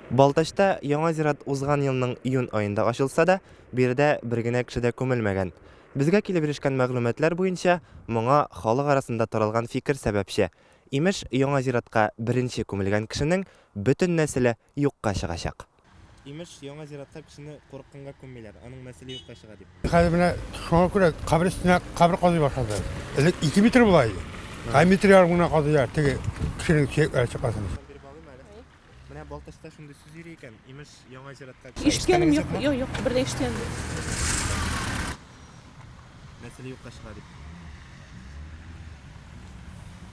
Балтачта яңа зират узган елның июнь айында ачылса да, биредә бер генә кеше дә күмелмәгән. Безгә килеп ирешкән мәгълүматлар буенча, моңа халык арасында таралган фикер сәбәпче. Имеш, яңа зиратка беренче күмелгән кешенең бөтен нәселе юкка чыгачак. Имеш, яңа зиратка кешене курыкканга күммиләр, аның нәселе юкка чыга дип. Хәзер менә шуңа күрә кабер өстенә кабер казый башлады. Элек 2 метр була иде. 1 метр ярым гына казыйлар, теге кешенең чиекләре чыккасын. Менә Балтачта шундый сүз йөри икән. Имеш, яңа зиратка Ишеткәнем юк, юк, бер дә ишеткәнем юк. нәселе юкка чыга дип.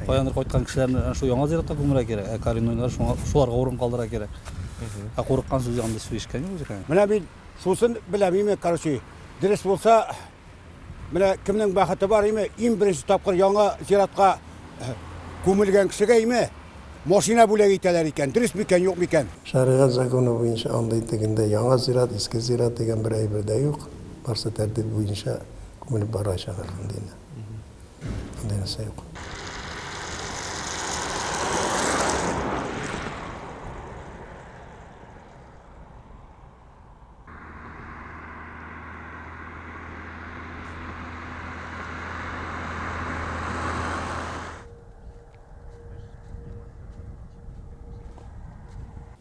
Баяныр кайткан кешеләрне шу яңа зиратка күмәргә кирәк. Каринойнар шуларга урын калдыра кирәк. Курыккан сүз янда сүз ишкән юк икән. Менә бит сусын беләм, короче. Дөрес булса, менә кемнең бәхете бар име, иң беренче тапкыр яңа зиратка күмелгән кешегә име, машина бүләк итәләр икән. Дөрес микән, юк микән? Шәригать законы буенча андай дигәндә яңа зират, иске зират дигән бер әйбер дә юк. Барсы тәртип буенча күмелеп барачак инде. Андай нәрсә юк.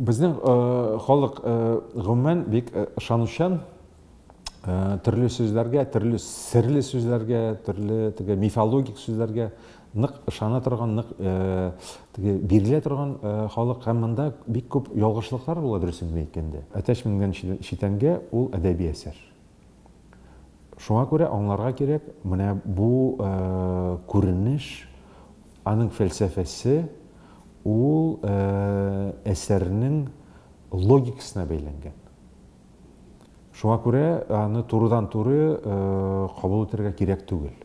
Безнең халык гомумән бик ышанучан, төрле сүзләргә, төрле серле сүзләргә, төрле теге мифологик сүзләргә нык ышана торган, нык теге бирелә торган халык һәм монда бик күп ялгышлыклар була, дөресен әйткәндә. Әтәч менгән читәнгә ул әдәби әсәр. Шуңа күрә аңларга кирәк, менә бу күренеш, аның фәлсәфәсе ул әсәрнең логикасына бәйләнгән. Шуңа күрә аны турыдан-туры кабул итәргә кирәк түгел.